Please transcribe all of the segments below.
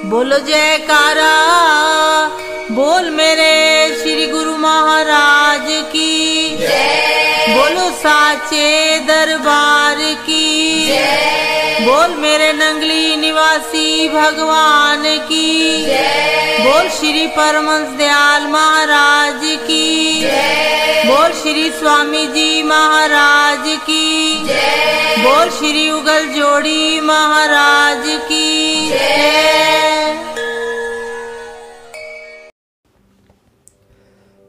बोलो जयकारा, बोल मेरे श्री गुरु महाराज की जय। बोलो साचे दरबार की जय। बोल मेरे नंगली निवासी भगवान की जय। बोल श्री परमहंस दयाल महाराज की जय। बोल श्री स्वामी जी महाराज की जय। बोल श्री उगल जोड़ी महाराज की जय।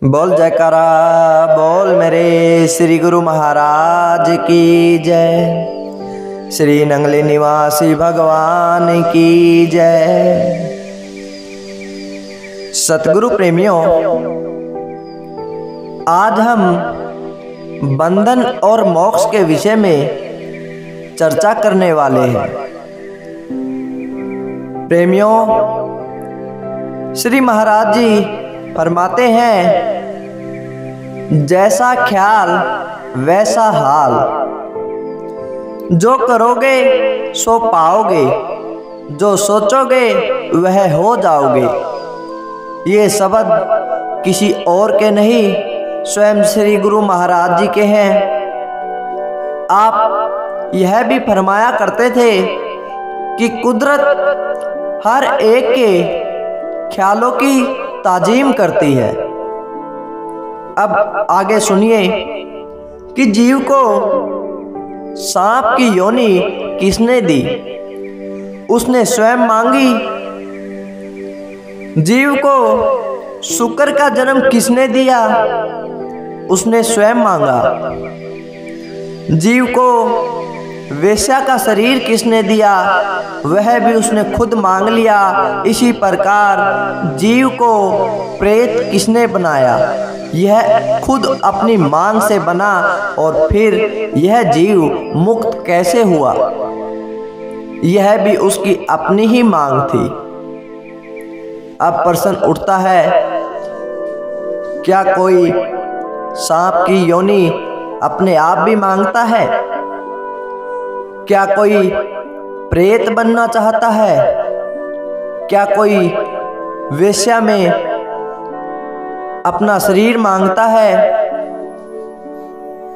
बोल जयकारा, बोल मेरे श्री गुरु महाराज की जय। श्री नंगली निवासी भगवान की जय। सतगुरु प्रेमियों, आज हम बंधन और मोक्ष के विषय में चर्चा करने वाले हैं। प्रेमियों, श्री महाराज जी फरमाते हैं, जैसा ख्याल वैसा हाल, जो करोगे सो पाओगे, जो सोचोगे वह हो जाओगे। ये शब्द किसी और के नहीं, स्वयं श्री गुरु महाराज जी के हैं। आप यह भी फरमाया करते थे कि कुदरत हर एक के ख्यालों की ताजीम करती है। अब आगे सुनिए कि जीव को सांप की योनि किसने दी? उसने स्वयं मांगी। जीव को शुक्र का जन्म किसने दिया? उसने स्वयं मांगा। जीव को वेश्या का शरीर किसने दिया? वह भी उसने खुद मांग लिया। इसी प्रकार जीव को प्रेत किसने बनाया? यह खुद अपनी मांग से बना। और फिर यह जीव मुक्त कैसे हुआ? यह भी उसकी अपनी ही मांग थी। अब प्रश्न उठता है, क्या कोई सांप की योनि अपने आप भी मांगता है? क्या कोई प्रेत बनना चाहता है? क्या कोई वेश्या में अपना शरीर मांगता है?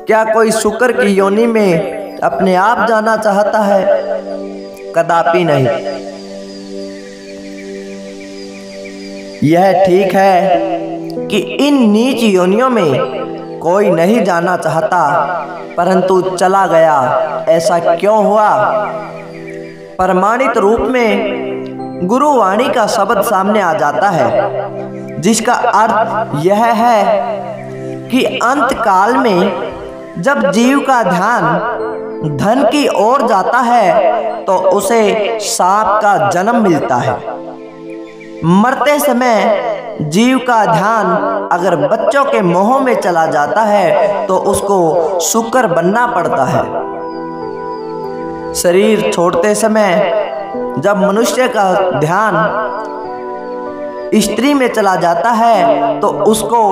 क्या कोई शुक्र की योनि में अपने आप जाना चाहता है? कदापि नहीं। यह ठीक है कि इन नीच योनियों में कोई नहीं जाना चाहता, परंतु चला गया। ऐसा क्यों हुआ? प्रमाणित रूप में गुरुवाणी का शब्द सामने आ जाता है, जिसका अर्थ यह है कि अंत काल में जब जीव का ध्यान धन की ओर जाता है तो उसे सांप का जन्म मिलता है। मरते समय जीव का ध्यान अगर बच्चों के मोह में चला जाता है तो उसको शुक्र बनना पड़ता है। शरीर छोड़ते समय जब मनुष्य का ध्यान स्त्री में चला जाता है तो उसको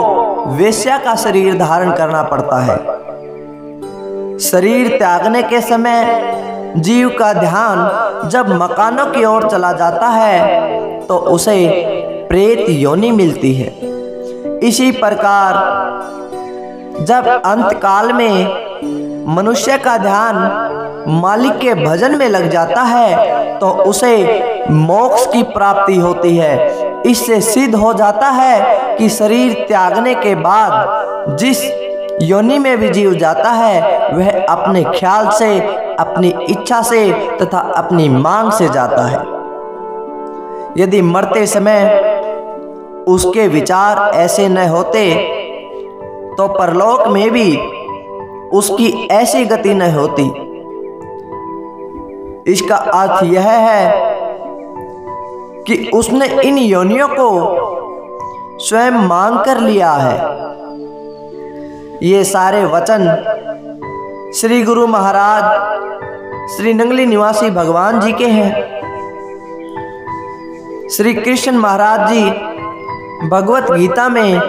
वेश्या का शरीर धारण करना पड़ता है। शरीर त्यागने के समय जीव का ध्यान जब मकानों की ओर चला जाता है तो उसे प्रेत योनि मिलती है। इसी प्रकार जब अंत काल में मनुष्य का ध्यान मालिक के भजन में लग जाता है तो उसे मोक्ष की प्राप्ति होती है। इससे सिद्ध हो जाता है कि शरीर त्यागने के बाद जिस योनि में भी जीव जाता है वह अपने ख्याल से, अपनी इच्छा से तथा अपनी मांग से जाता है। यदि मरते समय उसके विचार ऐसे न होते तो परलोक में भी उसकी ऐसी गति न होती। इसका अर्थ यह है कि उसने इन योनियों को स्वयं मांग कर लिया है। ये सारे वचन श्री गुरु महाराज श्री नंगली निवासी भगवान जी के हैं। श्री कृष्ण महाराज जी भगवत गीता में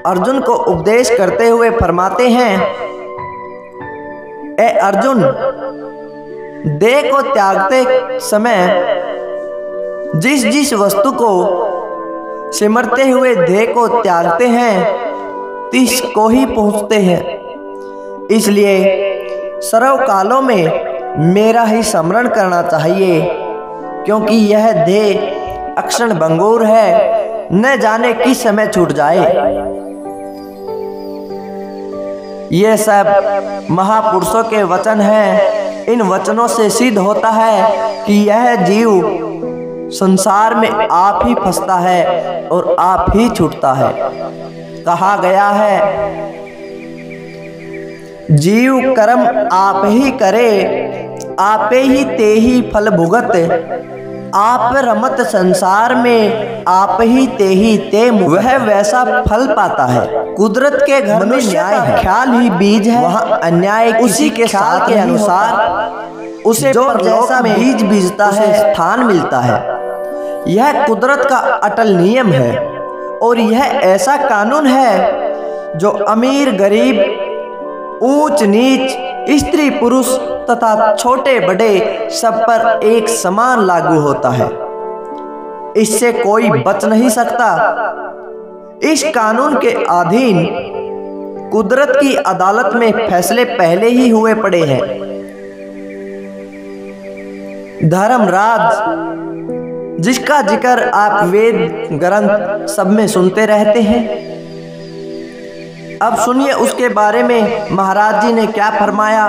अर्जुन को उपदेश करते हुए फरमाते हैं, ए अर्जुन, देह को त्यागते समय जिस जिस वस्तु को सिमरते हुए ध्येय को त्यागते हैं तिस को ही पहुँचते हैं। इसलिए सर्व कालों में मेरा ही स्मरण करना चाहिए, क्योंकि यह ध्येय अक्षण भंगुर है, न जाने किस समय छूट जाए। ये सब महापुरुषों के वचन हैं। इन वचनों से सिद्ध होता है कि यह जीव संसार में आप ही फंसता है और आप ही छूटता है। कहा गया है, जीव कर्म आप ही करे, आपे ही ते ही फल भुगत। आप रमत संसार में, आप ही ते वह वैसा फल पाता है। कुदरत के घर में न्याय है, ख्याल ही बीज है, वहाँ अन्याय उसी के साथ के अनुसार उसे जो जैसा बीज बीजता है स्थान मिलता है। यह कुदरत का अटल नियम है और यह ऐसा कानून है जो अमीर गरीब, ऊंच नीच, स्त्री पुरुष तथा छोटे बड़े सब पर एक समान लागू होता है। इससे कोई बच नहीं सकता। इस कानून के अधीन कुदरत की अदालत में फैसले पहले ही हुए पड़े हैं। धर्मराज, जिसका जिक्र आप वेद ग्रंथ सब में सुनते रहते हैं, अब सुनिए उसके बारे में महाराज जी ने क्या फरमाया।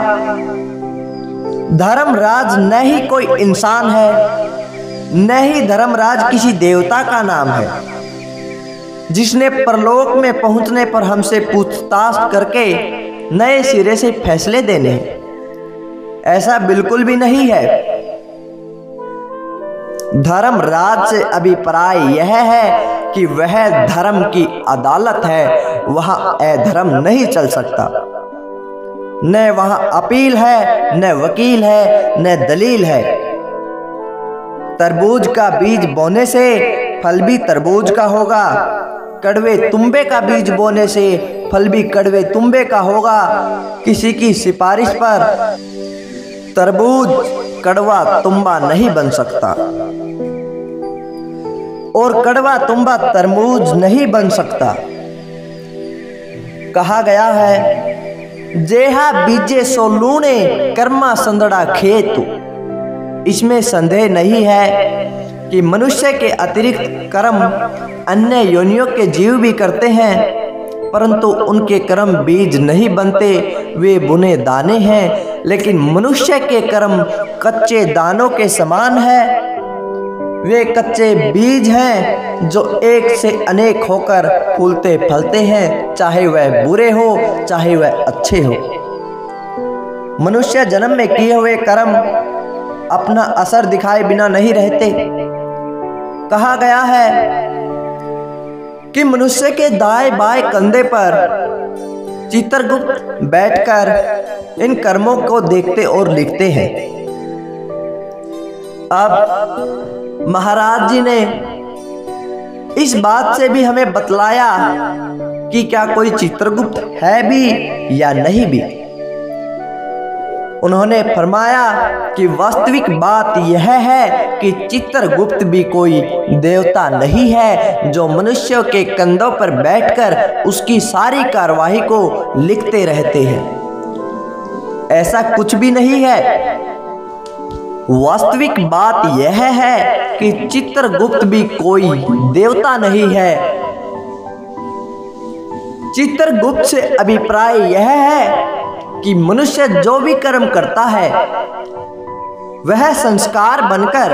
धर्मराज न ही कोई इंसान है, न ही धर्मराज किसी देवता का नाम है, जिसने परलोक में पहुंचने पर हमसे पूछताछ करके नए सिरे से फैसले देने हैं। ऐसा बिल्कुल भी नहीं है। धर्मराज से अभिप्राय यह है कि वह धर्म की अदालत है, वहां अधर्म नहीं चल सकता। न वहां अपील है, न वकील है, न दलील है। तरबूज का बीज बोने से फल भी तरबूज का होगा, कड़वे तुम्बे का बीज बोने से फल भी कड़वे तुम्बे का होगा। किसी की सिफारिश पर तरबूज कड़वा तुम्बा नहीं बन सकता और कड़वा तुम्बा तरबूज नहीं बन सकता। कहा गया है, जेहा बीजे सो लूणे कर्मा संदड़ा खेतु। इसमें संदेह नहीं है कि मनुष्य के अतिरिक्त कर्म अन्य योनियों के जीव भी करते हैं, परंतु उनके कर्म बीज नहीं बनते, वे बुने दाने हैं। लेकिन मनुष्य के कर्म कच्चे दानों के समान है। वे कच्चे बीज हैं जो एक से अनेक होकर फूलते फलते हैं, चाहे वह बुरे हो चाहे वह अच्छे हो। मनुष्य जन्म में किए हुए कर्म अपना असर दिखाए बिना नहीं रहते। कहा गया है कि मनुष्य के दाएं बाएं कंधे पर चित्रगुप्त बैठकर इन कर्मों को देखते और लिखते हैं। अब महाराज जी ने इस बात से भी हमें बतलाया कि क्या कोई चित्रगुप्त है भी या नहीं भी। उन्होंने फरमाया कि वास्तविक बात यह है कि चित्रगुप्त भी कोई देवता नहीं है जो मनुष्यों के कंधों पर बैठकर उसकी सारी कार्यवाही को लिखते रहते हैं। ऐसा कुछ भी नहीं है। वास्तविक बात यह है कि चित्रगुप्त भी कोई देवता नहीं है। चित्रगुप्त से अभिप्राय यह है कि मनुष्य जो भी कर्म करता है वह संस्कार बनकर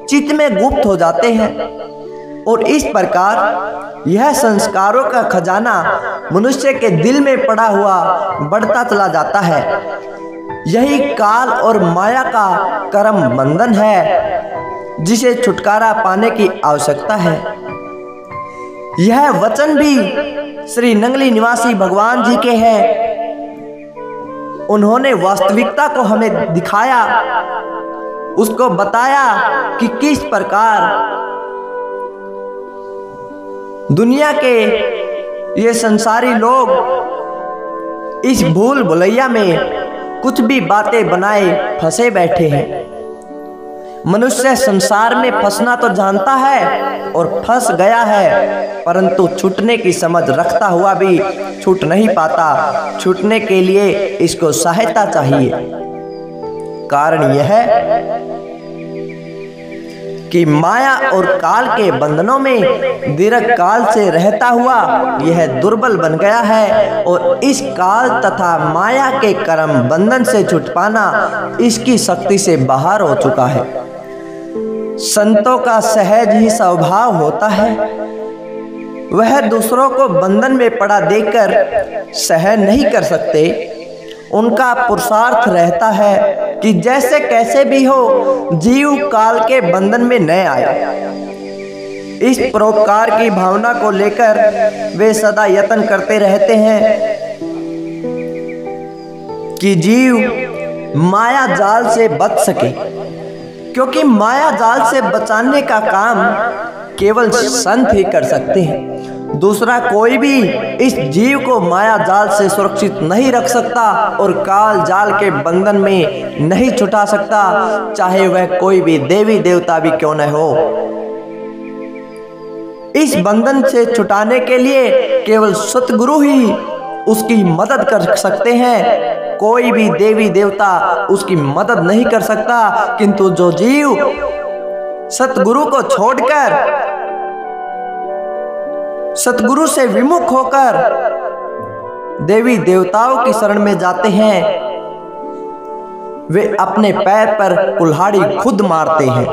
चित्त में गुप्त हो जाते हैं और इस प्रकार यह संस्कारों का खजाना मनुष्य के दिल में पड़ा हुआ बढ़ता चला जाता है। यही काल और माया का कर्म बंधन है जिसे छुटकारा पाने की आवश्यकता है। यह वचन भी श्री नंगली निवासी भगवान जी के हैं। उन्होंने वास्तविकता को हमें दिखाया, उसको बताया कि किस प्रकार दुनिया के ये संसारी लोग इस भूल भुलैया में कुछ भी बातें बनाए फंसे बैठे हैं। मनुष्य संसार में फंसना तो जानता है और फंस गया है, परंतु छूटने की समझ रखता हुआ भी छूट नहीं पाता। छूटने के लिए इसको सहायता चाहिए। कारण यह है कि माया और काल के बंधनों में दीर्घ काल से रहता हुआ यह दुर्बल बन गया है और इस काल तथा माया के कर्म बंधन से छूट पाना इसकी शक्ति से बाहर हो चुका है। संतों का सहज ही स्वभाव होता है, वह दूसरों को बंधन में पड़ा देखकर सहन नहीं कर सकते। उनका पुरुषार्थ रहता है कि जैसे कैसे भी हो जीव काल के बंधन में न आए। इस परोपकार की भावना को लेकर वे सदा यत्न करते रहते हैं कि जीव माया जाल से बच सके, क्योंकि माया जाल से बचाने का काम केवल संत ही कर सकते हैं। दूसरा कोई भी इस जीव को माया जाल से सुरक्षित नहीं रख सकता और काल जाल के बंधन में नहीं छुटा सकता, चाहे वह कोई भी देवी देवता भी क्यों न हो। इस बंधन से छुटाने के लिए केवल सतगुरु ही उसकी मदद कर सकते हैं। कोई भी देवी देवता उसकी मदद नहीं कर सकता, किंतु जो जीव सतगुरु को छोड़कर सतगुरु से विमुख होकर देवी देवताओं की शरण में जाते हैं, वे अपने पैर पर कुल्हाड़ी खुद मारते हैं।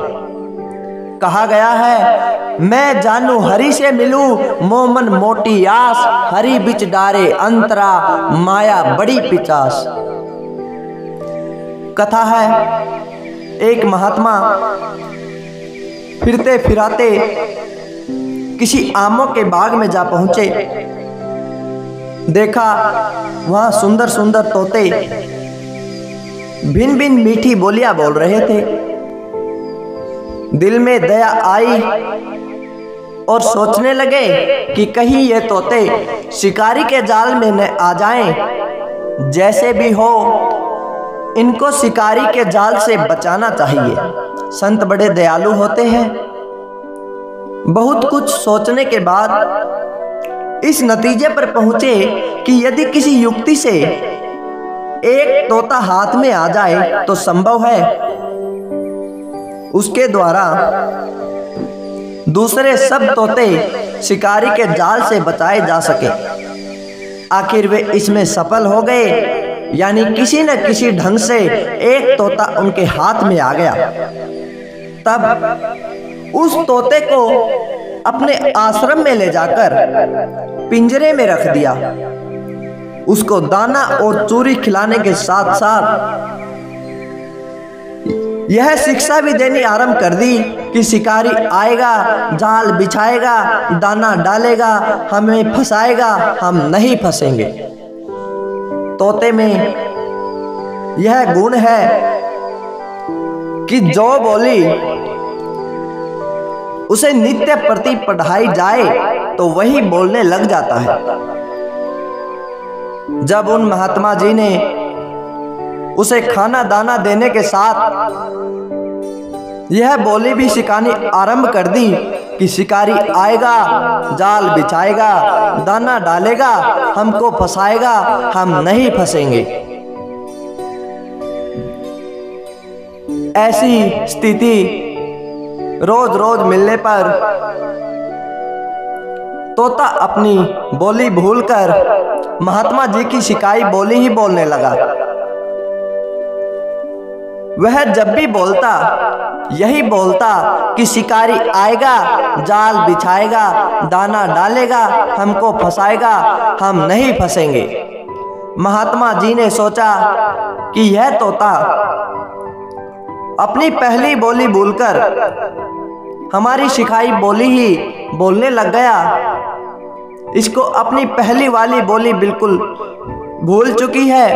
कहा गया है, मैं जानू हरि से मिलूं, मोमन मोटी आस, हरि बिच डारे अंतरा, माया बड़ी पिचास। कथा है, एक महात्मा फिरते फिराते किसी आमों के बाग में जा पहुंचे। देखा वहां सुंदर सुंदर तोते भिन्न भिन्न मीठी बोलियां बोल रहे थे। दिल में दया आई और सोचने लगे कि कहीं ये तोते शिकारी के जाल में न आ जाएं। जैसे भी हो इनको शिकारी के जाल से बचाना चाहिए। संत बड़े दयालु होते हैं। बहुत कुछ सोचने के बाद इस नतीजे पर पहुंचे कि यदि किसी युक्ति से एक तोता हाथ में आ जाए तो संभव है उसके द्वारा दूसरे सब तोते शिकारी के जाल से बचाए जा सके। आखिर वे इसमें सफल हो गए, यानी किसी न किसी ढंग से एक तोता उनके हाथ में आ गया। तब उस तोते को अपने आश्रम में ले जाकर पिंजरे में रख दिया। उसको दाना और चूरी खिलाने के साथ साथ यह शिक्षा भी देनी आरंभ कर दी कि शिकारी आएगा, जाल बिछाएगा, दाना डालेगा, हमें फंसाएगा, हम नहीं फंसेंगे। तोते में यह गुण है कि जो बोली उसे नित्य प्रति पढ़ाई जाए तो वही बोलने लग जाता है। जब उन महात्मा जी ने उसे खाना दाना देने के साथ यह बोली भी सिखानी आरंभ कर दी कि शिकारी आएगा, जाल बिछाएगा, दाना डालेगा, हमको फंसाएगा, हम नहीं फंसेंगे। ऐसी स्थिति रोज रोज मिलने पर तोता अपनी बोली भूलकर महात्मा जी की शिकाई बोली ही बोलने लगा। वह जब भी बोलता यही बोलता कि शिकारी आएगा, जाल बिछाएगा, दाना डालेगा, हमको फंसाएगा, हम नहीं फंसेंगे। महात्मा जी ने सोचा कि यह तोता अपनी पहली बोली भूलकर हमारी सिखाई बोली ही बोलने लग गया। इसको अपनी पहली वाली बोली बिल्कुल भूल चुकी है।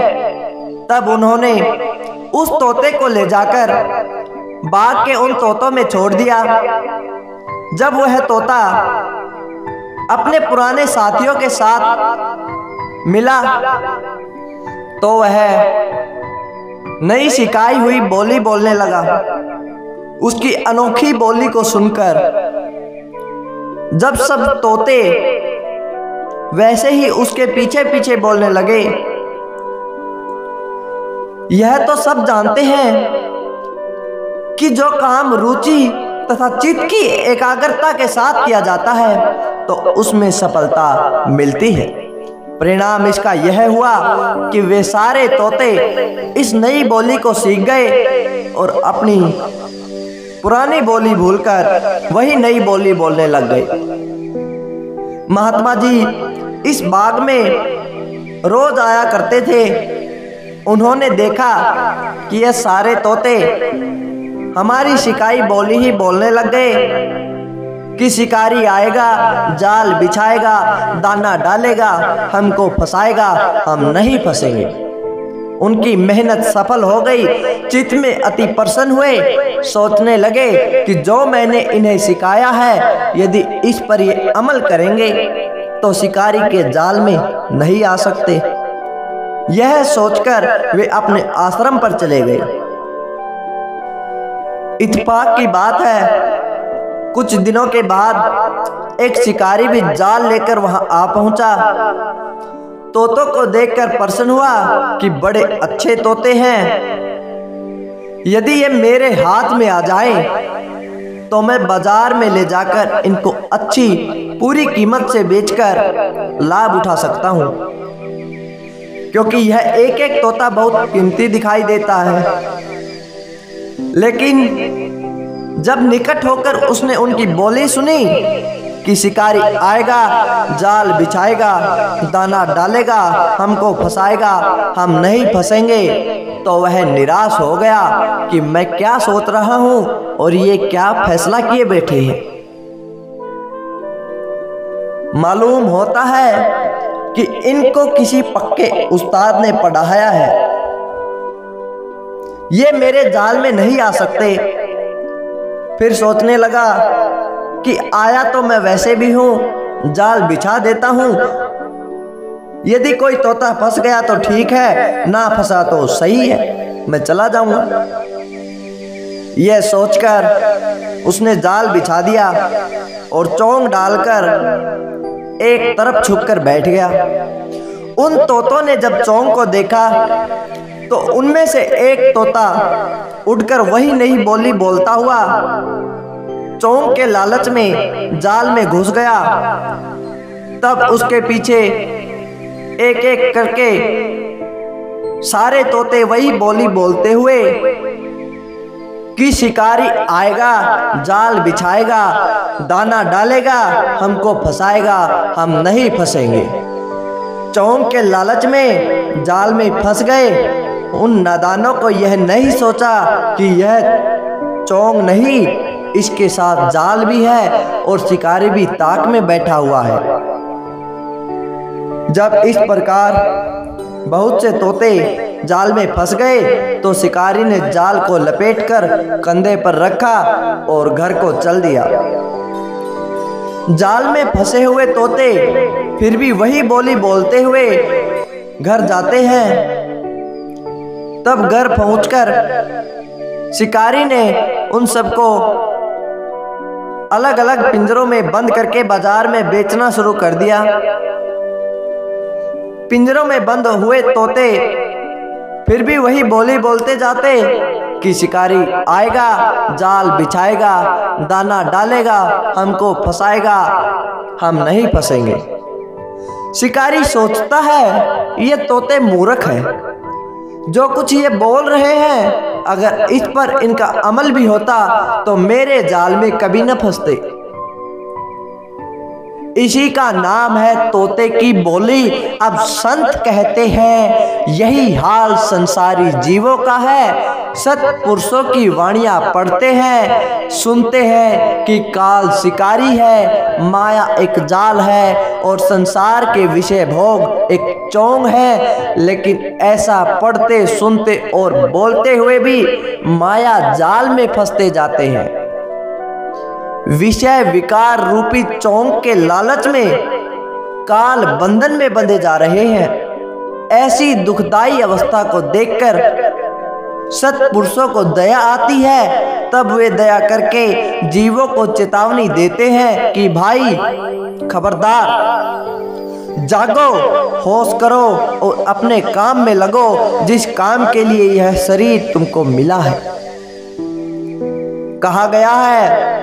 तब उन्होंने उस तोते को ले जाकर बाग के उन तोतों में छोड़ दिया। जब वह तोता अपने पुराने साथियों के साथ मिला तो वह नई सिखाई हुई बोली बोलने लगा। उसकी अनोखी बोली को सुनकर जब सब तोते वैसे ही उसके पीछे पीछे बोलने लगे, यह तो सब जानते हैं कि जो काम रुचि तथा चित्त की एकाग्रता के साथ किया जाता है तो उसमें सफलता मिलती है। परिणाम इसका यह हुआ कि वे सारे तोते इस नई बोली को सीख गए और अपनी पुरानी बोली भूलकर वही नई बोली बोलने लग गए। महात्मा जी इस बाग में रोज आया करते थे। उन्होंने देखा कि यह सारे तोते हमारी शिकारी बोली ही बोलने लग गए कि शिकारी आएगा, जाल बिछाएगा, दाना डालेगा, हमको फंसाएगा, हम नहीं फंसेंगे। उनकी मेहनत सफल हो गई। चित्त में अति प्रसन्न हुए, सोचने लगे कि जो मैंने इन्हें सिखाया है यदि इस पर ये अमल करेंगे तो शिकारी के जाल में नहीं आ सकते। यह सोचकर वे अपने आश्रम पर चले गए। इत्तेफाक की बात है, कुछ दिनों के बाद एक शिकारी भी जाल लेकर वहां आ पहुंचा। तोतों को देखकर प्रसन्न हुआ कि बड़े अच्छे तोते हैं, यदि ये मेरे हाथ में आ जाएं तो मैं बाजार में ले जाकर इनको अच्छी पूरी कीमत से बेचकर लाभ उठा सकता हूं, क्योंकि यह एक एक तोता बहुत कीमती दिखाई देता है। लेकिन जब निकट होकर उसने उनकी बोली सुनी कि शिकारी आएगा, जाल बिछाएगा, दाना डालेगा, हमको फंसाएगा, हम नहीं फंसेंगे, तो वह निराश हो गया कि मैं क्या सोच रहा हूं और ये क्या फैसला किए बैठे हैं। मालूम होता है कि इनको किसी पक्के उस्ताद ने पढ़ाया है, ये मेरे जाल में नहीं आ सकते। फिर सोचने लगा कि आया तो मैं वैसे भी हूं, जाल बिछा देता हूं, यदि कोई तोता फंस गया तो ठीक है, ना फंसा तो सही है, मैं चला जाऊंगा। यह सोचकर उसने जाल बिछा दिया और चोंग डालकर एक तरफ छुपकर बैठ गया। उन तोतों ने जब चोंग को देखा तो उनमें से एक तोता उड़कर वही नई बोली बोलता हुआ चोंग के लालच में जाल में घुस गया। तब उसके पीछे एक एक करके सारे तोते वही बोली बोलते हुए कि शिकारी आएगा, जाल बिछाएगा, दाना डालेगा, हमको फंसाएगा, हम नहीं फंसेंगे। चोंग के लालच में जाल में फंस गए। उन नादानों को यह नहीं सोचा कि यह चोंग नहीं, इसके साथ जाल भी है और शिकारी भी ताक में बैठा हुआ है। जब इस प्रकार बहुत से तोते जाल में फंस गए तो शिकारी ने जाल को लपेटकर कंधे पर रखा और घर को चल दिया। जाल में फंसे हुए तोते फिर भी वही बोली बोलते हुए घर जाते हैं। तब घर पहुंचकर शिकारी ने उन सबको अलग अलग पिंजरों में बंद करके बाजार में बेचना शुरू कर दिया। पिंजरों में बंद हुए तोते फिर भी वही बोली बोलते जाते कि शिकारी आएगा, जाल बिछाएगा, दाना डालेगा, हमको फंसाएगा, हम नहीं फंसेंगे। शिकारी सोचता है ये तोते मूर्ख हैं, जो कुछ ये बोल रहे हैं अगर इस पर इनका अमल भी होता तो मेरे जाल में कभी न फंसते। इसी का नाम है तोते की बोली। अब संत कहते हैं यही हाल संसारी जीवों का है। सत्पुरुषों की वाणियां पढ़ते हैं, सुनते हैं कि काल शिकारी है, माया एक जाल है और संसार के विषय भोग एक चोंग है। लेकिन ऐसा पढ़ते, सुनते और बोलते हुए भी माया जाल में फंसते जाते हैं। विषय विकार रूपी चोंग के लालच में काल बंधन में बंधे जा रहे हैं। ऐसी दुखदाई अवस्था को देखकर सत्पुरुषों को दया आती है, तब वे दया करके जीवों को चेतावनी देते हैं कि भाई खबरदार, जागो, होश करो और अपने काम में लगो, जिस काम के लिए यह शरीर तुमको मिला है। कहा गया है,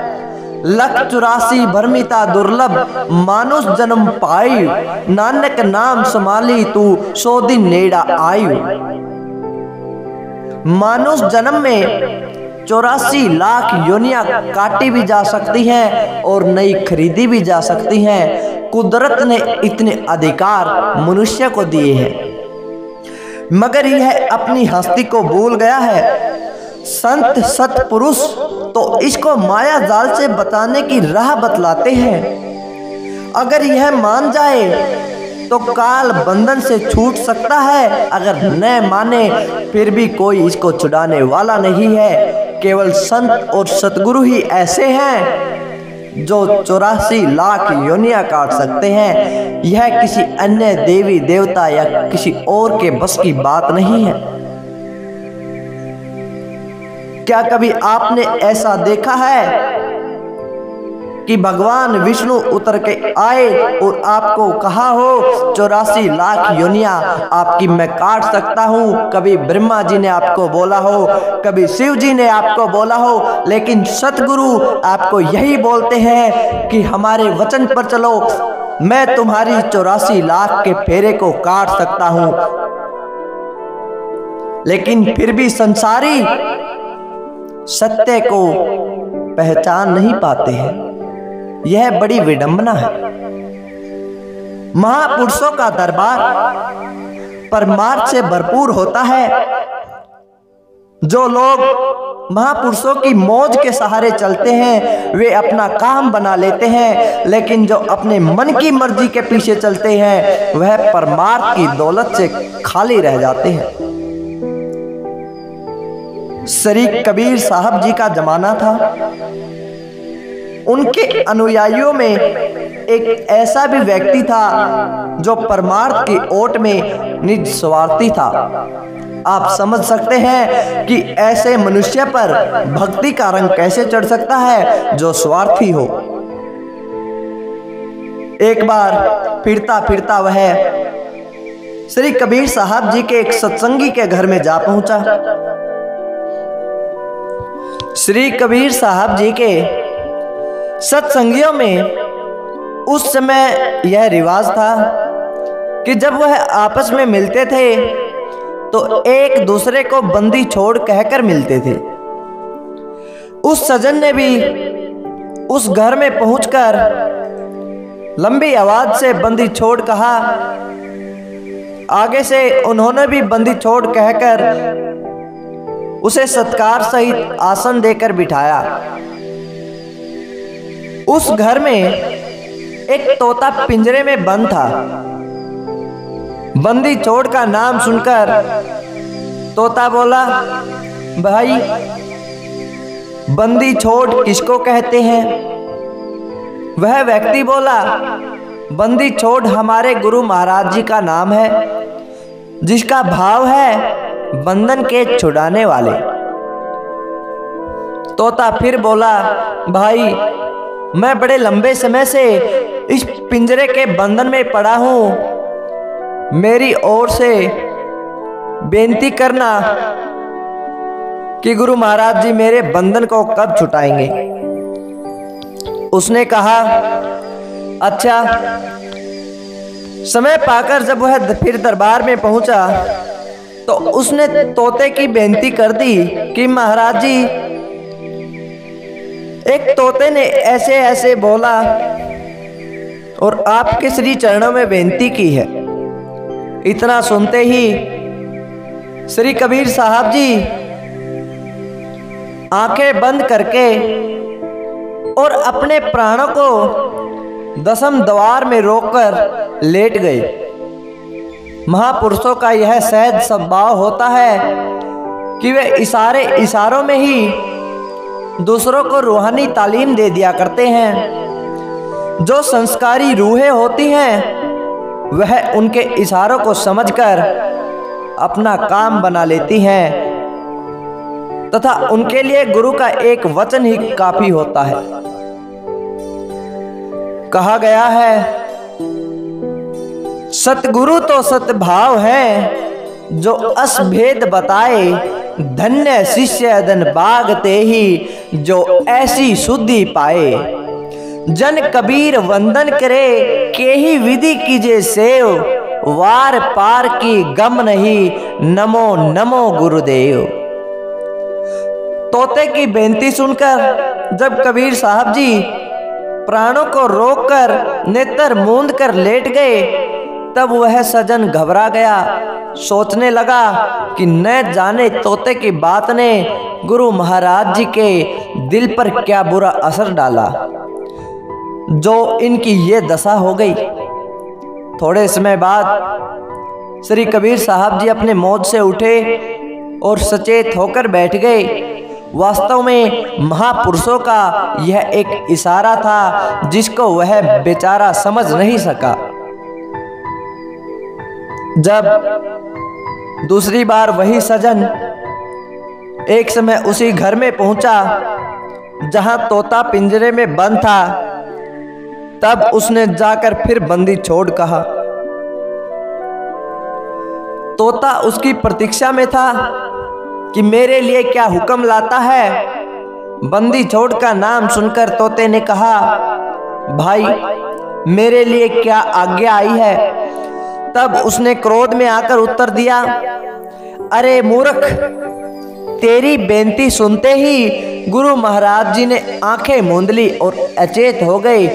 184 भरमिता दुर्लभ मानुष जन्म पायु, नानक नाम संभाली तू 100 दिन नेड़ा आयु। मानुष जन्म में 84 लाख योनियां काटी भी जा सकती हैं और नई खरीदी भी जा सकती हैं। कुदरत ने इतने अधिकार मनुष्य को दिए हैं, मगर यह अपनी हस्ती को भूल गया है। संत सत्पुरुष तो इसको माया जाल से बताने की राह बतलाते हैं। अगर यह मान जाए तो काल बंधन से छूट सकता है, अगर न माने फिर भी कोई इसको छुड़ाने वाला नहीं है। केवल संत और सतगुरु ही ऐसे हैं जो 84 लाख योनियां काट सकते हैं। यह किसी अन्य देवी देवता या किसी और के बस की बात नहीं है। क्या कभी आपने ऐसा देखा है कि भगवान विष्णु उतर के आए और आपको कहा हो 84 लाख योनियां आपकी मैं काट सकता हूं? कभी ब्रह्मा जी ने आपको बोला हो, कभी शिव जी ने आपको बोला हो, लेकिन सतगुरु आपको यही बोलते हैं कि हमारे वचन पर चलो, मैं तुम्हारी 84 लाख के फेरे को काट सकता हूं। लेकिन फिर भी संसारी सत्य को पहचान नहीं पाते हैं। यह बड़ी विडंबना है। महापुरुषों का दरबार परमार्थ से भरपूर होता है। जो लोग महापुरुषों की मौज के सहारे चलते हैं वे अपना काम बना लेते हैं, लेकिन जो अपने मन की मर्जी के पीछे चलते हैं वह परमार्थ की दौलत से खाली रह जाते हैं। श्री कबीर साहब जी का जमाना था। उनके अनुयायियों में एक ऐसा भी व्यक्ति था जो परमार्थ की ओट में निस्वार्थी था। आप समझ सकते हैं कि ऐसे मनुष्य पर भक्ति का रंग कैसे चढ़ सकता है जो स्वार्थी हो। एक बार फिरता फिरता वह श्री कबीर साहब जी के एक सत्संगी के घर में जा पहुंचा। श्री कबीर साहब जी के सत्संगियों में उस समय यह रिवाज था कि जब वह आपस में मिलते थे तो एक दूसरे को बंदी छोड़ कहकर मिलते थे। उस सज्जन ने भी उस घर में पहुंचकर लंबी आवाज से बंदी छोड़ कहा। आगे से उन्होंने भी बंदी छोड़ कहकर उसे सत्कार सहित आसन देकर बिठाया। उस घर में एक तोता पिंजरे में बंद था। बंदी छोड़ का नाम सुनकर तोता बोला, भाई बंदी छोड़ किसको कहते हैं? वह व्यक्ति बोला, बंदी छोड़ हमारे गुरु महाराज जी का नाम है, जिसका भाव है बंधन के छुड़ाने वाले। तोता फिर बोला, भाई मैं बड़े लंबे समय से इस पिंजरे के बंधन में पड़ा हूं। मेरी ओर से बेनती करना कि गुरु महाराज जी मेरे बंधन को कब छुटाएंगे। उसने कहा, अच्छा। समय पाकर जब वह फिर दरबार में पहुंचा तो उसने तोते की बेनती कर दी कि महाराज जी, एक तोते ने ऐसे ऐसे बोला और आपके श्री चरणों में बेनती की है। इतना सुनते ही श्री कबीर साहब जी आंखें बंद करके और अपने प्राणों को दसम द्वार में रोककर लेट गए। महापुरुषों का यह सहज स्वभाव होता है कि वे इशारों में ही दूसरों को रूहानी तालीम दे दिया करते हैं। जो संस्कारी रूहें होती हैं वह उनके इशारों को समझकर अपना काम बना लेती हैं तथा उनके लिए गुरु का एक वचन ही काफी होता है। कहा गया है, सतगुरु तो सतभाव है, जो असभेद बताए, धन्य शिष्य धन बागते ही, जो ऐसी शुद्धि पाए। जन कबीर वंदन करे, के ही विधि कीजे सेव, वार पार की गम नहीं, नमो नमो गुरुदेव। तोते की बेनती सुनकर जब कबीर साहब जी प्राणों को रोककर नेत्र मूंद कर लेट गए, तब वह सजन घबरा गया। सोचने लगा कि न जाने तोते की बात ने गुरु महाराज जी के दिल पर क्या बुरा असर डाला, जो इनकी ये दशा हो गई। थोड़े समय बाद श्री कबीर साहब जी अपने मौज से उठे और सचेत होकर बैठ गए। वास्तव में महापुरुषों का यह एक इशारा था, जिसको वह बेचारा समझ नहीं सका। जब दूसरी बार वही सजन एक समय उसी घर में पहुंचा जहां तोता पिंजरे में बंद था, तब उसने जाकर फिर बंदी छोड़ कहा। तोता उसकी प्रतीक्षा में था कि मेरे लिए क्या हुक्म लाता है। बंदी छोड़ का नाम सुनकर तोते ने कहा, भाई मेरे लिए क्या आज्ञा आई है। तब उसने क्रोध में आकर उत्तर दिया, अरे मूर्ख, तेरी बेनती सुनते ही गुरु महाराज जी ने आंखें मूंद ली और अचेत हो गए।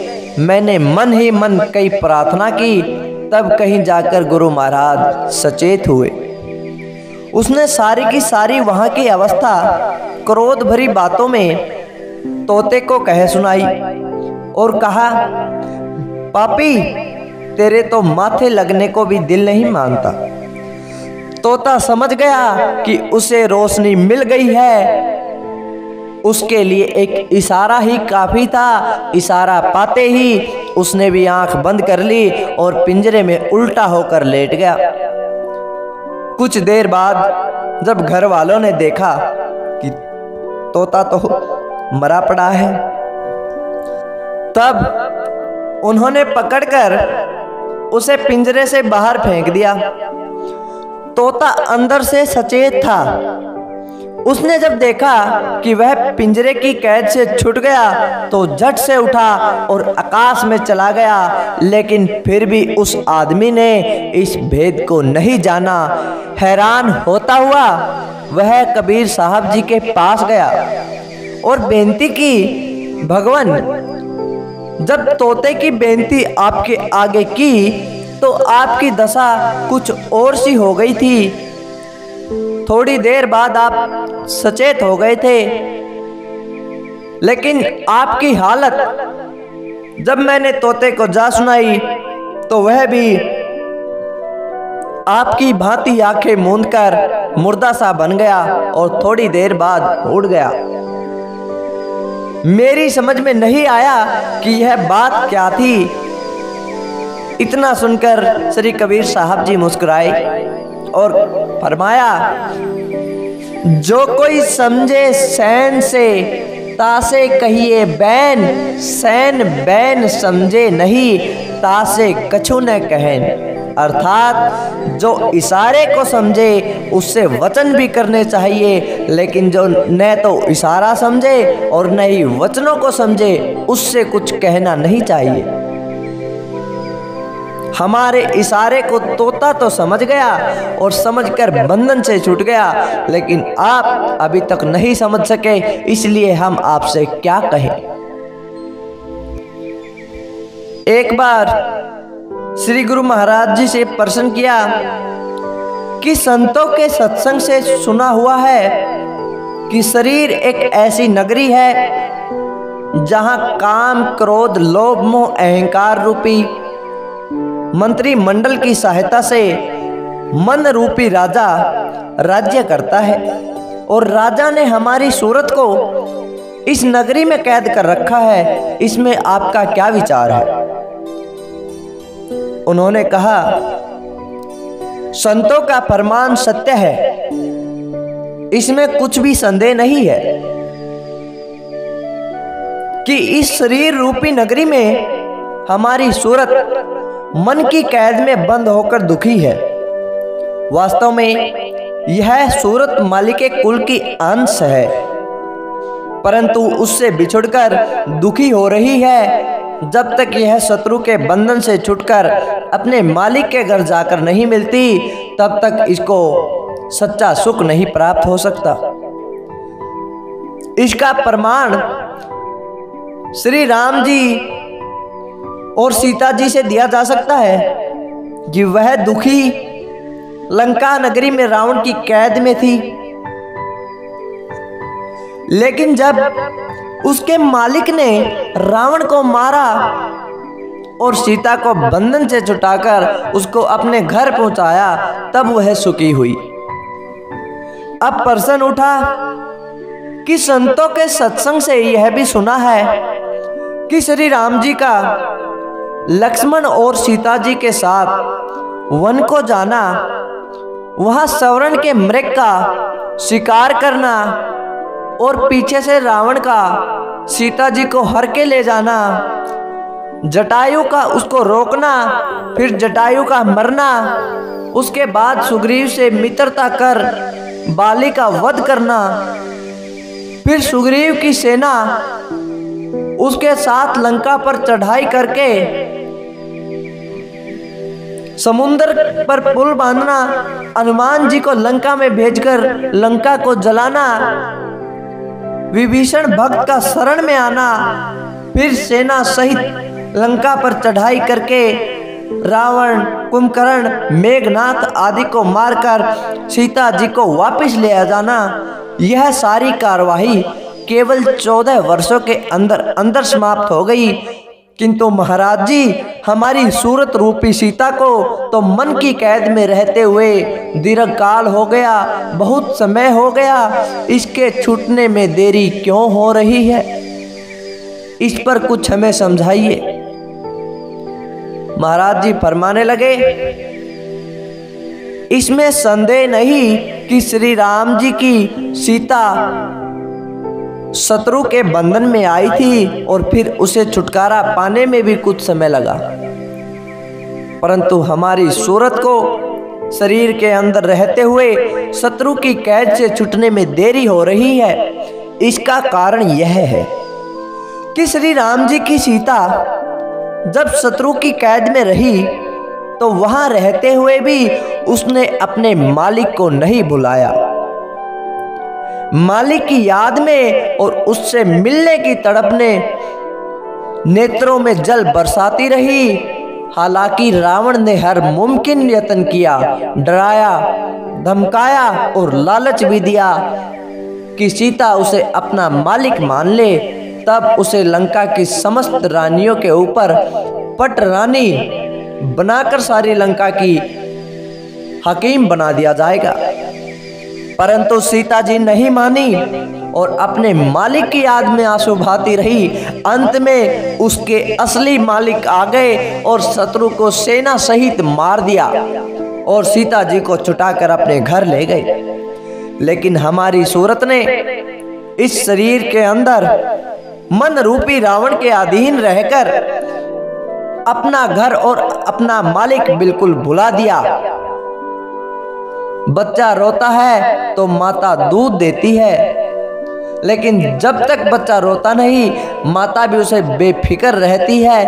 मैंने मन ही मन कई प्रार्थना की, तब कहीं जाकर गुरु महाराज सचेत हुए। उसने सारी की सारी वहां की अवस्था क्रोध भरी बातों में तोते को कह सुनाई और कहा, पापी, तेरे तो माथे लगने को भी दिल नहीं मानता। तोता समझ गया कि उसे रोशनी मिल गई है। उसके लिए एक इशारा ही काफी था। इशारा पाते ही उसने भी आंख बंद कर ली और पिंजरे में उल्टा होकर लेट गया। कुछ देर बाद जब घर वालों ने देखा कि तोता तो मरा पड़ा है, तब उन्होंने पकड़कर उसे पिंजरे से बाहर फेंक दिया। तोता अंदर से सचेत था। उसने जब देखा कि वह पिंजरे की कैद से छूट गया तो झट से उठा और आकाश में चला गया। लेकिन फिर भी उस आदमी ने इस भेद को नहीं जाना। हैरान होता हुआ वह कबीर साहब जी के पास गया और बेनती की, भगवान, जब तोते की बेनती आपके आगे की तो आपकी दशा कुछ और सी हो गई थी। थोड़ी देर बाद आप सचेत हो गए थे, लेकिन आपकी हालत जब मैंने तोते को जा सुनाई तो वह भी आपकी भांति आंखें मूंदकर मुर्दा सा बन गया और थोड़ी देर बाद उड़ गया। मेरी समझ में नहीं आया कि यह बात क्या थी। इतना सुनकर श्री कबीर साहब जी मुस्कुराए और फरमाया, जो कोई समझे सैन से तासे कहिए बैन, सैन बैन समझे नहीं तासे कछु न कहन। अर्थात जो इशारे को समझे उससे वचन भी करने चाहिए, लेकिन जो न तो इशारा समझे और न ही वचनों को समझे उससे कुछ कहना नहीं चाहिए। हमारे इशारे को तोता तो समझ गया और समझकर बंधन से छूट गया, लेकिन आप अभी तक नहीं समझ सके, इसलिए हम आपसे क्या कहें। एक बार श्री गुरु महाराज जी से प्रश्न किया कि संतों के सत्संग से सुना हुआ है कि शरीर एक ऐसी नगरी है जहां काम, क्रोध, लोभ, मोह, अहंकार रूपी मंत्रिमंडल की सहायता से मन रूपी राजा राज्य करता है, और राजा ने हमारी सूरत को इस नगरी में कैद कर रखा है। इसमें आपका क्या विचार है? उन्होंने कहा, संतों का फरमान सत्य है इसमें कुछ भी संदेह नहीं है कि इस शरीर रूपी नगरी में हमारी सूरत मन की कैद में बंद होकर दुखी है। वास्तव में यह सूरत मालिक के कुल की अंश है, परंतु उससे बिछुड़कर दुखी हो रही है। जब तक यह शत्रु के बंधन से छुटकर अपने मालिक के घर जाकर नहीं मिलती, तब तक इसको सच्चा सुख नहीं प्राप्त हो सकता। इसका प्रमाण श्री राम जी और सीता जी से दिया जा सकता है कि वह दुखी लंका नगरी में रावण की कैद में थी, लेकिन जब उसके मालिक ने रावण को मारा और सीता को बंधन से छुटाकर उसको अपने घर पहुंचाया, तब वह सुखी हुई। अब प्रश्न उठा कि संतों के सत्संग से यह भी सुना है कि श्री राम जी का लक्ष्मण और सीता जी के साथ वन को जाना, वहां सवर्ण के मृग का शिकार करना और पीछे से रावण का सीता जी को हर के ले जाना, जटायु का उसको रोकना, फिर जटायु का मरना, उसके बाद सुग्रीव से मित्रता कर बाली का वध करना, फिर सुग्रीव की सेना उसके साथ लंका पर चढ़ाई करके समुद्र पर पुल बांधना, हनुमान जी को लंका में भेजकर लंका को जलाना, विभीषण भक्त का शरण में आना, फिर सेना सहित लंका पर चढ़ाई करके रावण, कुंभकर्ण, मेघनाथ आदि को मारकर सीता जी को वापस ले आ जाना। यह सारी कार्यवाही केवल 14 वर्षों के अंदर अंदर समाप्त हो गई। किंतु महाराज जी, हमारी सूरत रूपी सीता को तो मन की कैद में रहते हुए दीर्घ काल हो गया, बहुत समय हो गया, इसके छूटने में देरी क्यों हो रही है? इस पर कुछ हमें समझाइए। महाराज जी फरमाने लगे, इसमें संदेह नहीं कि श्री राम जी की सीता शत्रु के बंधन में आई थी और फिर उसे छुटकारा पाने में भी कुछ समय लगा, परंतु हमारी सूरत को शरीर के अंदर रहते हुए शत्रु की कैद से छूटने में देरी हो रही है। इसका कारण यह है कि श्री राम जी की सीता जब शत्रु की कैद में रही तो वहां रहते हुए भी उसने अपने मालिक को नहीं बुलाया। मालिक की याद में और उससे मिलने की तड़प ने नेत्रों में जल बरसाती रही। हालांकि रावण ने हर मुमकिन यत्न किया, डराया, धमकाया और लालच भी दिया कि सीता उसे अपना मालिक मान ले, तब उसे लंका की समस्त रानियों के ऊपर पट रानी बनाकर सारी लंका की हकीम बना दिया जाएगा। परंतु सीता जी नहीं मानी और अपने मालिक की याद में आंसू बहाती रही। अंत में उसके असली मालिक आ गए और शत्रु को सेना सहित मार दिया और सीता जी को छुटाकर अपने घर ले गए। लेकिन हमारी सूरत ने इस शरीर के अंदर मन रूपी रावण के अधीन रहकर अपना घर और अपना मालिक बिल्कुल भुला दिया। बच्चा रोता है तो माता दूध देती है, लेकिन जब तक बच्चा रोता नहीं, माता भी उसे बेफिक्र रहती है।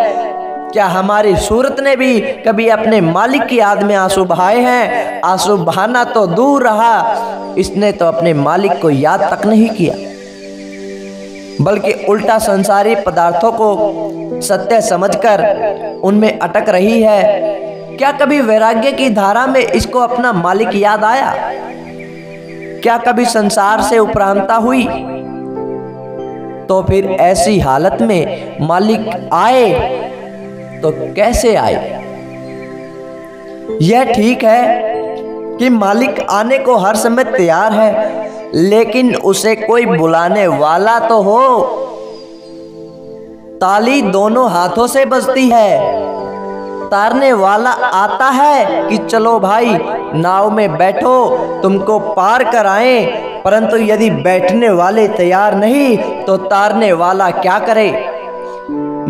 क्या हमारी सूरत ने भी कभी अपने मालिक की याद में आंसू बहाए हैं? आंसू बहाना तो दूर रहा, इसने तो अपने मालिक को याद तक नहीं किया, बल्कि उल्टा संसारी पदार्थों को सत्य समझकर उनमें अटक रही है। क्या कभी वैराग्य की धारा में इसको अपना मालिक याद आया? क्या कभी संसार से उपरांता हुई? तो फिर ऐसी हालत में मालिक आए तो कैसे आए? यह ठीक है कि मालिक आने को हर समय तैयार है, लेकिन उसे कोई बुलाने वाला तो हो। ताली दोनों हाथों से बजती है, तारने वाला आता है कि चलो भाई नाव में बैठो, तुमको पार कराएं, परंतु यदि बैठने वाले तैयार नहीं तो तारने वाला क्या करे।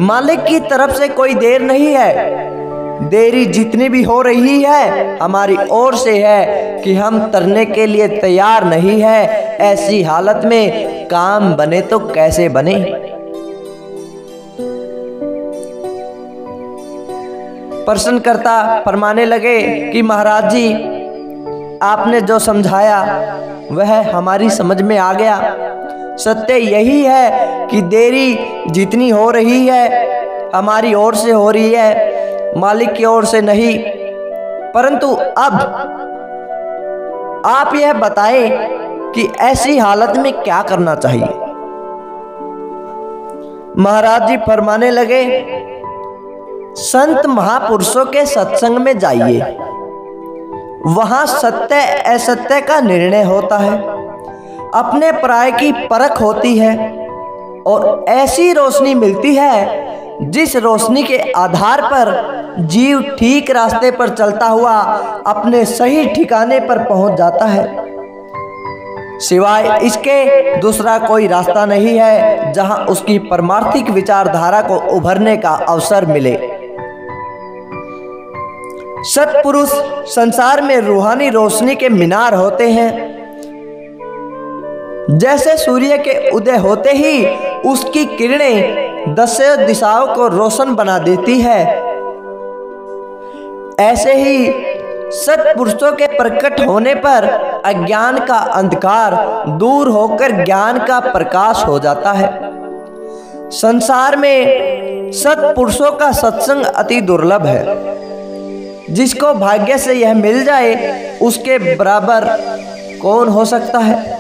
मालिक की तरफ से कोई देर नहीं है। देरी जितनी भी हो रही है हमारी ओर से है कि हम तरने के लिए तैयार नहीं है। ऐसी हालत में काम बने तो कैसे बने। प्रश्नकर्ता फरमाने लगे कि महाराज जी, आपने जो समझाया वह हमारी समझ में आ गया। सत्य यही है कि देरी जितनी हो रही है हमारी ओर से हो रही है, मालिक की ओर से नहीं। परंतु अब आप यह बताएं कि ऐसी हालत में क्या करना चाहिए। महाराज जी फरमाने लगे, संत महापुरुषों के सत्संग में जाइए, वहां सत्य असत्य का निर्णय होता है, अपने पराये की परख होती है और ऐसी रोशनी मिलती है जिस रोशनी के आधार पर जीव ठीक रास्ते पर चलता हुआ अपने सही ठिकाने पर पहुंच जाता है। सिवाय इसके दूसरा कोई रास्ता नहीं है जहां उसकी परमार्थिक विचारधारा को उभरने का अवसर मिले। सत्पुरुष संसार में रूहानी रोशनी के मीनार होते हैं। जैसे सूर्य के उदय होते ही उसकी किरणें दसों दिशाओं को रोशन बना देती है, ऐसे ही सत्पुरुषों के प्रकट होने पर अज्ञान का अंधकार दूर होकर ज्ञान का प्रकाश हो जाता है। संसार में सत्पुरुषों का सत्संग अति दुर्लभ है। जिसको भाग्य से यह मिल जाए उसके बराबर कौन हो सकता है।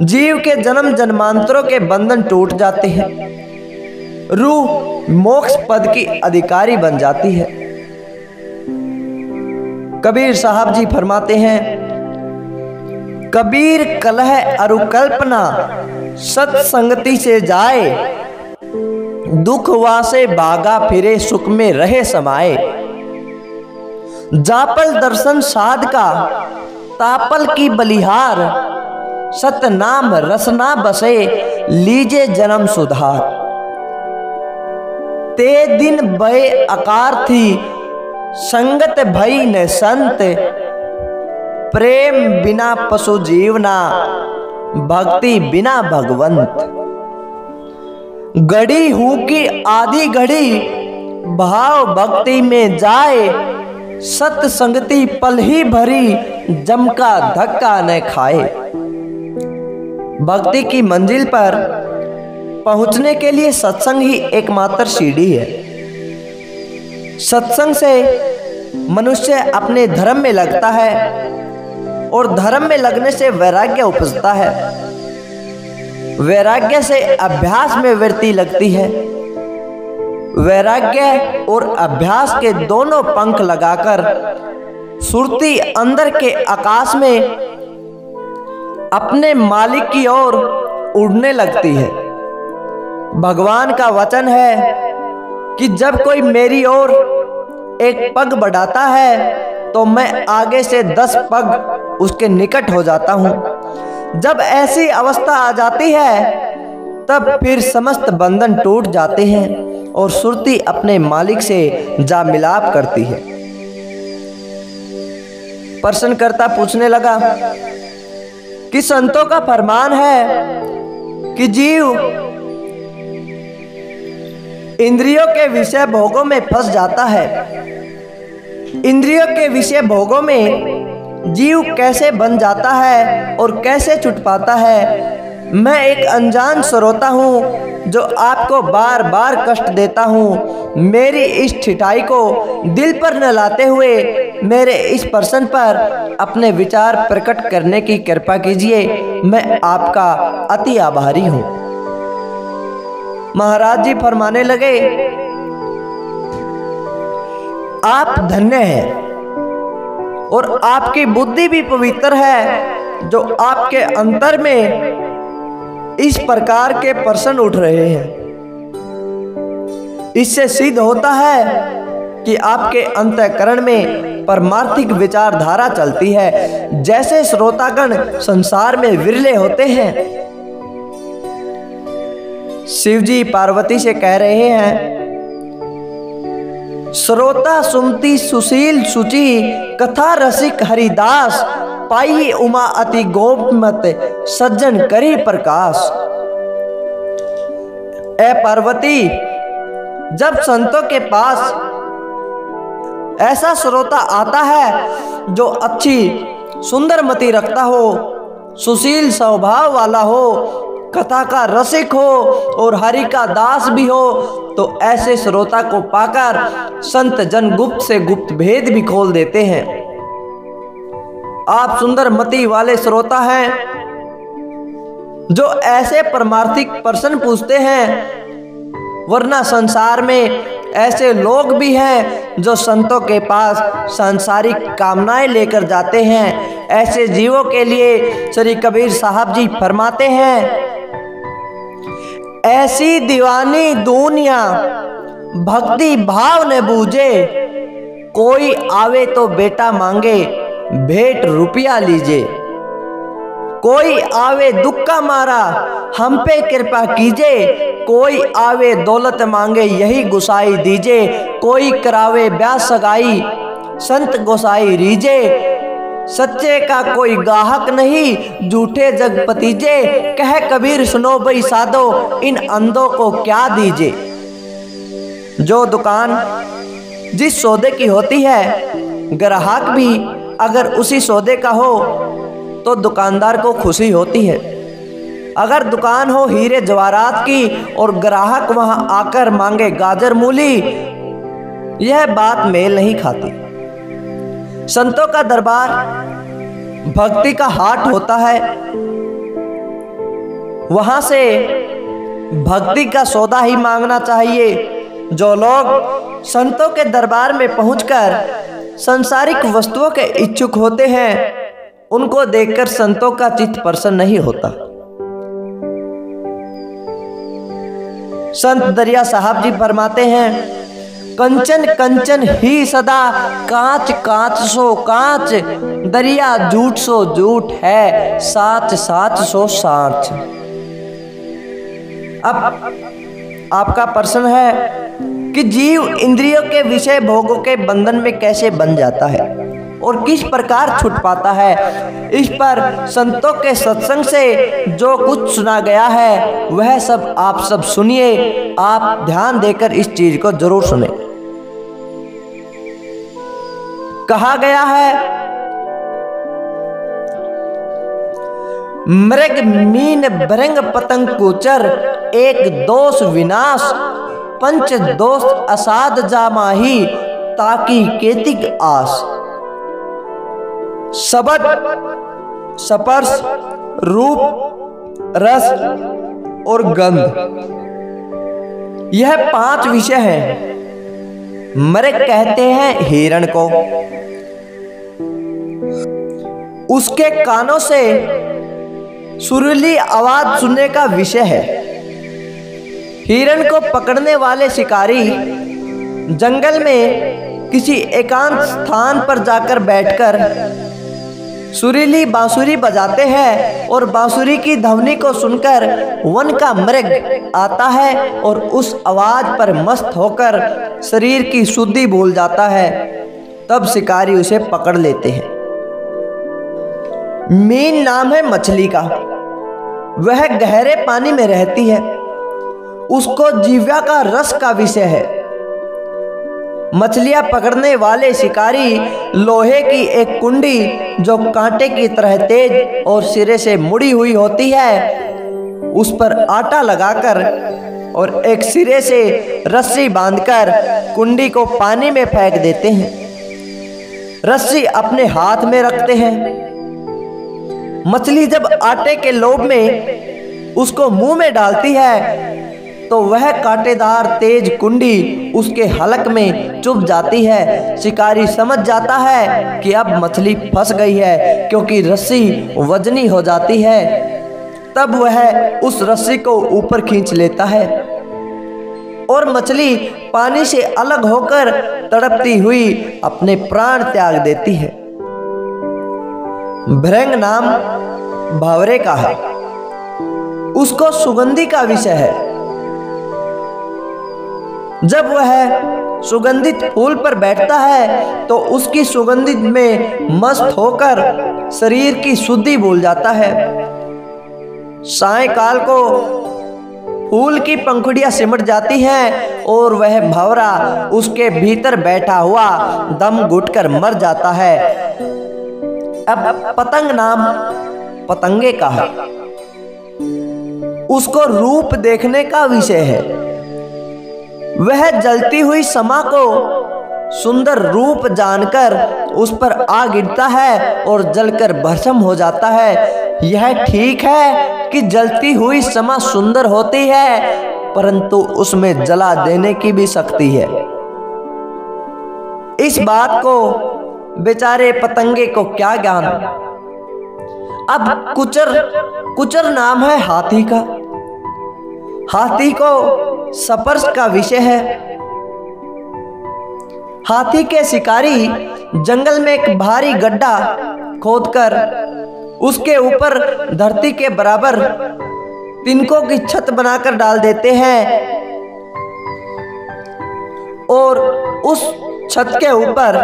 जीव के जन्म जन्मांतरों के बंधन टूट जाते हैं, रूह मोक्ष पद की अधिकारी बन जाती है। कबीर साहब जी फरमाते हैं, कबीर कलह अरु कल्पना सत्संगति से जाए, दुख वासे भागा फिरे सुख में रहे समाए। जापल दर्शन साध का तापल की बलिहार, सतनाम रसना बसे लीजे जन्म सुधार। ते दिन भय आकार थी संगत भई न संत, प्रेम बिना पशु जीवना भक्ति बिना भगवंत। घड़ी हूं की आधी घड़ी भाव भक्ति में जाए, सत्संगति पल ही भरी जम का धक्का न खाए। भक्ति की मंजिल पर पहुंचने के लिए सत्संग ही एकमात्र सीढ़ी है। सत्संग से मनुष्य अपने धर्म में लगता है और धर्म में लगने से वैराग्य उपजता है। वैराग्य से अभ्यास में वृत्ति लगती है। वैराग्य और अभ्यास के दोनों पंख लगाकर सुरती अंदर के आकाश में अपने मालिक की ओर उड़ने लगती है। भगवान का वचन है कि जब कोई मेरी ओर एक पग बढ़ाता है तो मैं आगे से 10 पग उसके निकट हो जाता हूं। जब ऐसी अवस्था आ जाती है तब फिर समस्त बंधन टूट जाते हैं और सुरती अपने मालिक से जा मिलाप करती है। प्रश्नकर्ता पूछने लगा कि संतों का फरमान है कि जीव इंद्रियों के विषय भोगों में फंस जाता है। इंद्रियों के विषय भोगों में जीव कैसे बन जाता है और कैसे छूट पाता है, मैं एक अनजान श्रोता हूँ जो आपको बार बार कष्ट देता हूँ। मेरी इस ठिठाई को दिल पर न लाते हुए मेरे इस प्रश्न पर अपने विचार प्रकट करने की कृपा कीजिए। मैं आपका अति आभारी हूँ। महाराज जी फरमाने लगे, आप धन्य हैं और आपकी बुद्धि भी पवित्र है जो आपके अंतर में इस प्रकार के प्रश्न उठ रहे हैं। इससे सिद्ध होता है कि आपके अंतःकरण में परमार्थिक विचारधारा चलती है। जैसे श्रोतागण संसार में विरले होते हैं। शिव जी पार्वती से कह रहे हैं, श्रोता सुमति सुशील सुचि कथा रसिक हरिदास, पाई उमा अति गोपमत सज्जन करी प्रकाश। ए पार्वती, जब संतों के पास ऐसा श्रोता आता है जो अच्छी सुंदर मति रखता हो, सुशील स्वभाव वाला हो, कथा का रसिक हो और हरि का दास भी हो, तो ऐसे श्रोता को पाकर संत जन गुप्त से गुप्त भेद भी खोल देते हैं। आप सुंदर मति वाले श्रोता हैं जो ऐसे परमार्थिक प्रश्न पूछते हैं, वरना संसार में ऐसे लोग भी हैं जो संतों के पास सांसारिक कामनाएं लेकर जाते हैं। ऐसे जीवों के लिए श्री कबीर साहब जी फरमाते हैं, ऐसी दीवानी दुनिया भक्ति भाव न बूझे, कोई आवे तो बेटा मांगे भेंट रुपया लीजिए, कोई आवे दुख का मारा हम पे कृपा कीजिए, कोई आवे दौलत मांगे यही गुसाई दीजिए, कोई करावे ब्याह सगाई संत गोसाई रीजे, सच्चे का कोई गाहक नहीं झूठे जग पतीजे, कह कबीर सुनो भाई साधो इन अंधों को क्या दीजिए। जो दुकान जिस सौदे की होती है, ग्राहक भी अगर उसी सौदे का हो तो दुकानदार को खुशी होती है। अगर दुकान हो हीरे जवाहरात की और ग्राहक वहां आकर मांगे गाजर मूली, यह बात मेल नहीं खाती। संतों का दरबार भक्ति का हाट होता है, वहां से भक्ति का सौदा ही मांगना चाहिए। जो लोग संतों के दरबार में पहुंचकर सांसारिक वस्तुओं के इच्छुक होते हैं, उनको देखकर संतों का चित्त प्रसन्न नहीं होता। संत दरिया साहब जी फरमाते हैं, कंचन कंचन ही सदा कांच कांच सो कांच, दरिया झूठ सो झूठ है साच साच सो साच। अब आपका प्रश्न है कि जीव इंद्रियों के विषय भोगों के बंधन में कैसे बन जाता है और किस प्रकार छूट पाता है। इस पर संतों के सत्संग से जो कुछ सुना गया है वह सब आप सब सुनिए। आप ध्यान देकर इस चीज को जरूर सुने। कहा गया है, मृग मीन भृंग पतंग कुचर, एक दोष विनाश पंच दोष असाध जामाही, ताकि केतिक आस। शब्द स्पर्श रूप रस और गंध, यह 5 विषय हैं। मृग कहते हैं हिरण को, उसके कानों से सुरीली आवाज सुनने का विषय है। हिरण को पकड़ने वाले शिकारी जंगल में किसी एकांत स्थान पर जाकर बैठकर सुरीली बांसुरी बजाते हैं और बांसुरी की ध्वनि को सुनकर वन का मृग आता है और उस आवाज पर मस्त होकर शरीर की शुद्धि भूल जाता है। तब शिकारी उसे पकड़ लेते हैं। मीन नाम है मछली का, वह गहरे पानी में रहती है, उसको जीवा का रस का विषय है। मछलियां पकड़ने वाले शिकारी लोहे की एक कुंडी जो कांटे की तरह तेज और सिरे से मुड़ी हुई होती है, उस पर आटा लगाकर और एक सिरे से रस्सी बांधकर कुंडी को पानी में फेंक देते हैं। रस्सी अपने हाथ में रखते हैं। मछली जब आटे के लोभ में उसको मुंह में डालती है तो वह कांटेदार तेज कुंडी उसके हलक में चुभ जाती है। शिकारी समझ जाता है कि अब मछली फंस गई है, क्योंकि रस्सी वजनी हो जाती है। तब वह उस रस्सी को ऊपर खींच लेता है। और मछली पानी से अलग होकर तड़पती हुई अपने प्राण त्याग देती है। भृंग नाम भंवरे का है, उसको सुगंधि का विषय है। जब वह सुगंधित फूल पर बैठता है तो उसकी सुगंधित में मस्त होकर शरीर की शुद्धि भूल जाता है। सायंकाल को फूल की पंखुड़ियां सिमट जाती हैं और वह भंवरा उसके भीतर बैठा हुआ दम घुटकर मर जाता है। अब पतंग नाम पतंगे का है, उसको रूप देखने का विषय है। वह जलती हुई समा को सुंदर रूप जानकर उस पर आ गिरता है और जलकर भस्म हो जाता है। यह ठीक है कि जलती हुई समा सुंदर होती है, परंतु उसमें जला देने की भी शक्ति है। इस बात को बेचारे पतंगे को क्या ज्ञान। अब कुचर नाम है हाथी का। हाथी को स्पर्श का विषय है। हाथी के शिकारी जंगल में एक भारी गड्ढा खोदकर उसके ऊपर धरती के बराबर तिनकों की छत बनाकर डाल देते हैं और उस छत के ऊपर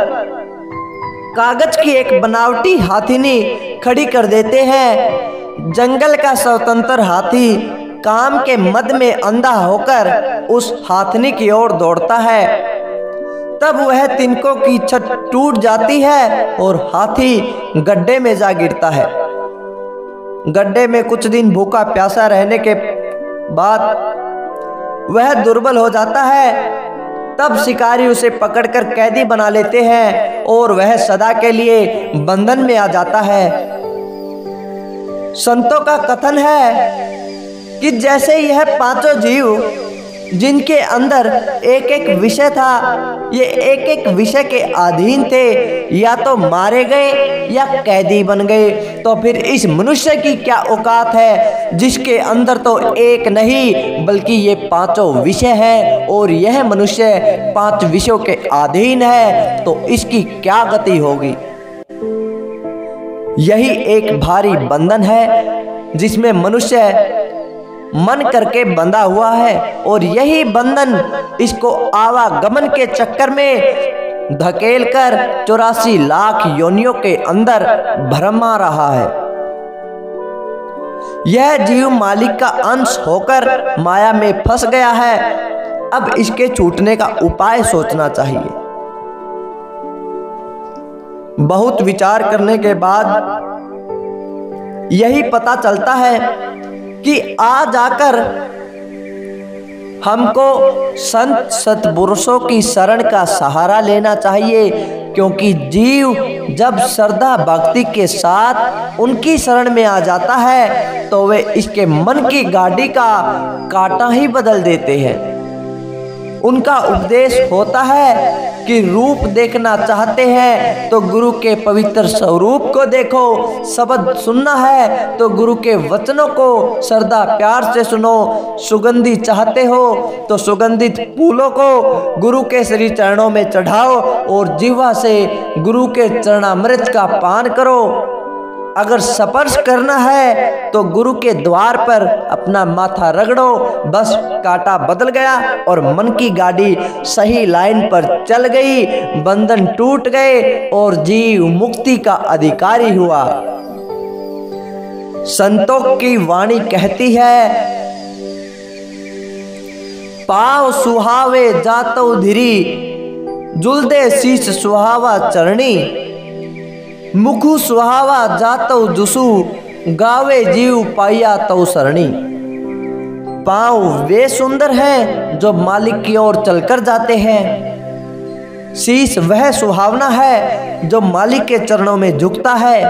कागज की एक बनावटी हाथीनी खड़ी कर देते हैं। जंगल का स्वतंत्र हाथी काम के मद में अंधा होकर उस हाथनी की ओर दौड़ता है। तब वह तिनकों की छत टूट जाती है और हाथी गड्ढे में जा गिरता है। गड्ढे में कुछ दिन भूखा प्यासा रहने के बाद वह दुर्बल हो जाता है। तब शिकारी उसे पकड़कर कैदी बना लेते हैं और वह सदा के लिए बंधन में आ जाता है। संतों का कथन है कि जैसे यह पांचों जीव जिनके अंदर एक एक विषय था, ये एक एक विषय के अधीन थे, या तो मारे गए या कैदी बन गए, तो फिर इस मनुष्य की क्या औकात है जिसके अंदर तो एक नहीं बल्कि ये पांचों विषय हैं और यह मनुष्य पांच विषयों के अधीन है, तो इसकी क्या गति होगी। यही एक भारी बंधन है जिसमें मनुष्य मन करके बंधा हुआ है और यही बंधन इसको आवागमन के चक्कर में धकेलकर 84 लाख योनियों के अंदर भरमा रहा है। यह जीव मालिक का अंश होकर माया में फंस गया है। अब इसके छूटने का उपाय सोचना चाहिए। बहुत विचार करने के बाद यही पता चलता है कि आ जाकर हमको संत सत्पुरुषों की शरण का सहारा लेना चाहिए, क्योंकि जीव जब श्रद्धा भक्ति के साथ उनकी शरण में आ जाता है तो वे इसके मन की गाड़ी का कांटा ही बदल देते हैं। उनका उपदेश होता है कि रूप देखना चाहते हैं तो गुरु के पवित्र स्वरूप को देखो, शब्द सुनना है तो गुरु के वचनों को श्रद्धा प्यार से सुनो, सुगंधि चाहते हो तो सुगंधित फूलों को गुरु के श्री चरणों में चढ़ाओ और जिह्वा से गुरु के चरणामृत का पान करो। अगर स्पर्श करना है तो गुरु के द्वार पर अपना माथा रगड़ो, बस कांटा बदल गया और मन की गाड़ी सही लाइन पर चल गई, बंधन टूट गए और जीव मुक्ति का अधिकारी हुआ। संतों की वाणी कहती है, पाव सुहावे जातो धीरी, जुलदे शीश सुहावा चरणी, मुखु सुहावा जातो जुसु, गावे जीव पाया तो सरणी। पांव वे सुंदर हैं जो मालिक की ओर चलकर जाते हैं। शीश वह सुहावना है जो मालिक के चरणों में झुकता है।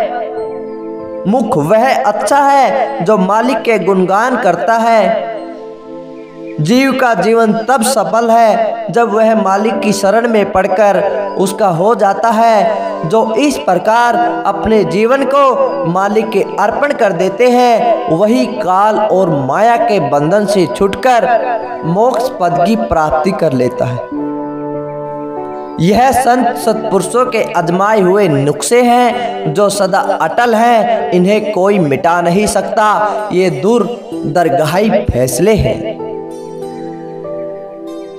मुख वह अच्छा है जो मालिक के गुणगान करता है। जीव का जीवन तब सफल है जब वह मालिक की शरण में पड़कर उसका हो जाता है। जो इस प्रकार अपने जीवन को मालिक के अर्पण कर देते हैं वही काल और माया के बंधन से छूटकर मोक्ष पद की प्राप्ति कर लेता है। यह संत सत्पुरुषों के आजमाए हुए नुस्खे हैं जो सदा अटल हैं, इन्हें कोई मिटा नहीं सकता। ये दूर दरगाही फैसले हैं।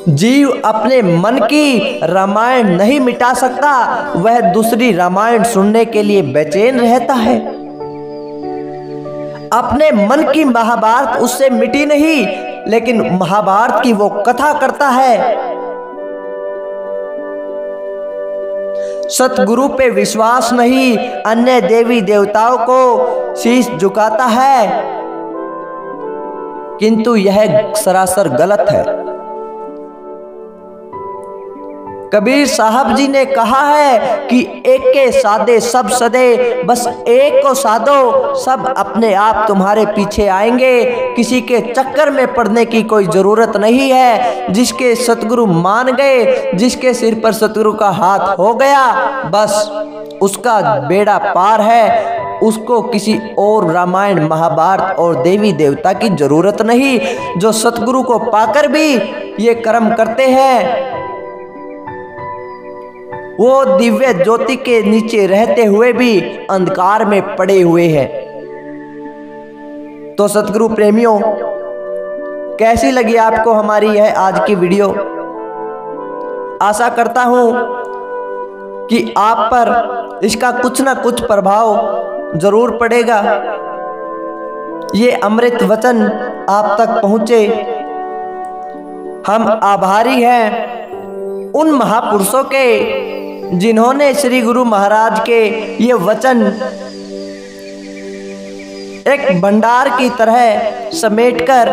जीव अपने मन की रामायण नहीं मिटा सकता, वह दूसरी रामायण सुनने के लिए बेचैन रहता है। अपने मन की महाभारत उससे मिटी नहीं, लेकिन महाभारत की वो कथा करता है। सतगुरु पे विश्वास नहीं, अन्य देवी देवताओं को शीश झुकाता है, किंतु यह सरासर गलत है। कबीर साहब जी ने कहा है कि एक के साधे सब सदे, बस एक को साधो सब अपने आप तुम्हारे पीछे आएंगे। किसी के चक्कर में पड़ने की कोई जरूरत नहीं है। जिसके सतगुरु मान गए, जिसके सिर पर सतगुरु का हाथ हो गया, बस उसका बेड़ा पार है। उसको किसी और रामायण महाभारत और देवी देवता की जरूरत नहीं। जो सतगुरु को पाकर भी ये कर्म करते हैं वो दिव्य ज्योति के नीचे रहते हुए भी अंधकार में पड़े हुए हैं। तो सतगुरु प्रेमियों, कैसी लगी आपको हमारी यह आज की वीडियो? आशा करता हूं कि आप पर इसका कुछ ना कुछ प्रभाव जरूर पड़ेगा। ये अमृत वचन आप तक पहुंचे। हम आभारी हैं उन महापुरुषों के जिन्होंने श्री गुरु महाराज के ये वचन एक भंडार की तरह समेटकर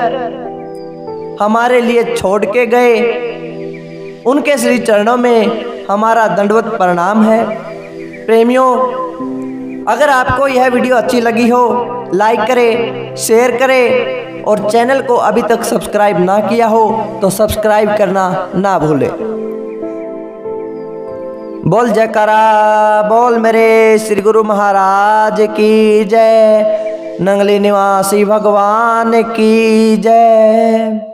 हमारे लिए छोड़ के गए। उनके श्री चरणों में हमारा दंडवत प्रणाम है। प्रेमियों, अगर आपको यह वीडियो अच्छी लगी हो, लाइक करें, शेयर करें और चैनल को अभी तक सब्सक्राइब ना किया हो तो सब्सक्राइब करना ना भूलें। बोल जयकारा बोल मेरे श्री गुरु महाराज की जय। नंगली निवासी भगवान की जय।